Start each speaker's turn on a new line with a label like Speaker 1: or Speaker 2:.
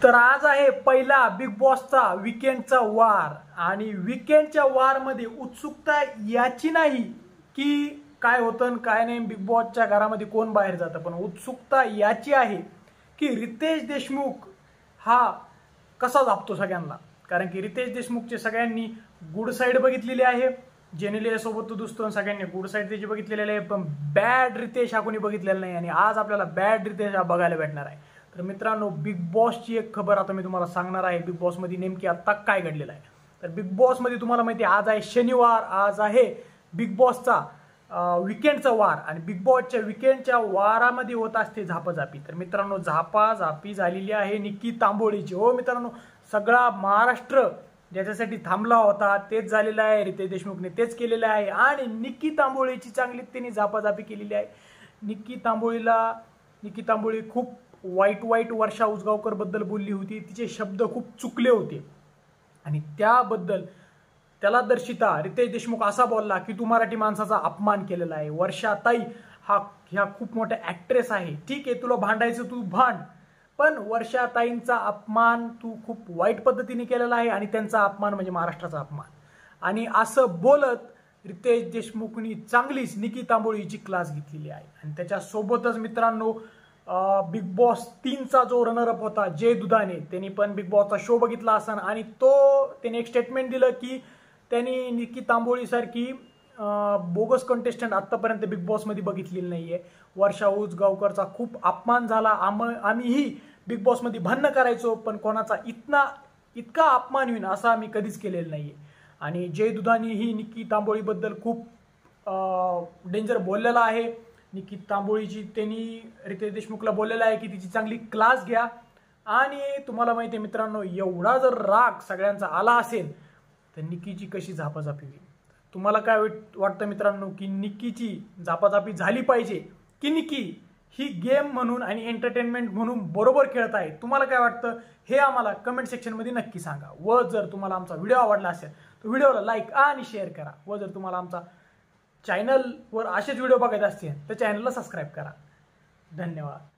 Speaker 1: तर आज आहे पहिला बिग बॉसचा वीकेंडचा वार आणि वीकेंडच्या वार मध्ये उत्सुकता याची नाही की काय होतं आणि काय नाही, बिग बॉसच्या घरामध्ये कोण बाहेर जातं, पण उत्सुकता याची आहे की रितेश देशमुख हा कसा जापतो सगळ्यांना. कारण की रितेश देशमुखचे सगळ्यांनी गुड साईड बघितलेली आहे, जेनेलिया सोबत तो दुसतो सगळ्यांनी गुड साईड त्याची बघितलेली आहे, पण बॅड रितेश हा कोणी बघितलेला नाही आणि आज आपल्याला बॅड रितेश हा बघायला भेटणार आहे. तर मित्रांनो, बिग बॉसची एक खबर आता मी तुम्हाला सांगणार आहे, बिग बॉसमध्ये नेमकी आता काय घडलेलं आहे. तर बिग बॉसमध्ये तुम्हाला माहिती आहे आज आहे शनिवार, आज आहे बिग बॉसचा वीकेंडचा वार आणि बिग बॉसच्या वीकेंडच्या वारामध्ये होत असते झापाझापी. तर मित्रांनो, झापाझापी झालेली आहे निक्की तांबोळीची. हो मित्रांनो, सगळा महाराष्ट्र ज्याच्यासाठी थांबला होता तेच झालेलं आहे, रितेश देशमुखने तेच केलेलं आहे आणि निक्की तांबोळीची चांगली त्यांनी झापाझापी केलेली आहे. निक्की तांबोळी खूप वाईट वर्षा उसगावकर बद्दल बोलली होती, तिचे शब्द खूप चुकले होते आणि त्याबद्दल त्याला दर्शिता रितेश देशमुख असा बोलला की तू मराठी माणसाचा अपमान केलेला आहे. वर्षाताई ह्या खूप मोठ्या ऍक्ट्रेस आहे, ठीक आहे तुला भांडायचं तू भांड, पण वर्षाताईंचा अपमान तू खूप वाईट पद्धतीने केलेला आहे आणि त्यांचा अपमान म्हणजे महाराष्ट्राचा अपमान. आणि असं बोलत रितेश देशमुखनी चांगलीच निक्की तांबोळीची क्लास घेतलेली आहे. आणि त्याच्यासोबतच मित्रांनो, बिग बॉस 3चा जो रनरअप होता जय दुधाने, त्यांनी पण बिग बॉसचा शो बघितला असन आणि त्याने एक स्टेटमेंट दिलं की त्यांनी निक्की तांबोळी सारखी बोगस कंटेस्टंट आतापर्यंत बिग बॉसमध्ये बघितलेली नाहीये. वर्षा उसगावकरचा खूप अपमान झाला, आम्हीही बिग बॉसमध्ये भांडणं करायचो, पण कोणाचा इतका अपमान होईल असा आम्ही कधीच केलेला नाहीये. आणि जय दुधानी ही निक्की तांबोळीबद्दल खूप डेंजर बोललेला आहे. निक्की तांबोळीची त्यांनी रितेश देशमुखला बोललेला आहे की तिची चांगली क्लास घ्या. आणि तुम्हाला माहिती आहे मित्रांनो, एवढा जर राग सगळ्यांचा आला असेल तर निक्कीची कशी झापाझापी होईल. तुम्हाला काय वाटतं मित्रांनो, की निक्कीची झापाझापी झाली पाहिजे की निक्की ही गेम म्हणून आणि एंटरटेनमेंट म्हणून बरोबर खेळत आहे? तुम्हाला काय वाटतं हे आम्हाला कमेंट सेक्शनमध्ये नक्की सांगा. व जर तुम्हाला आमचा व्हिडिओ आवडला असेल तर व्हिडिओला लाईक आणि शेअर करा. व जर तुम्हाला आमचा चॅनलवर असेच व्हिडिओ बघायचे असतील तर चॅनलला सबस्क्राईब करा. धन्यवाद.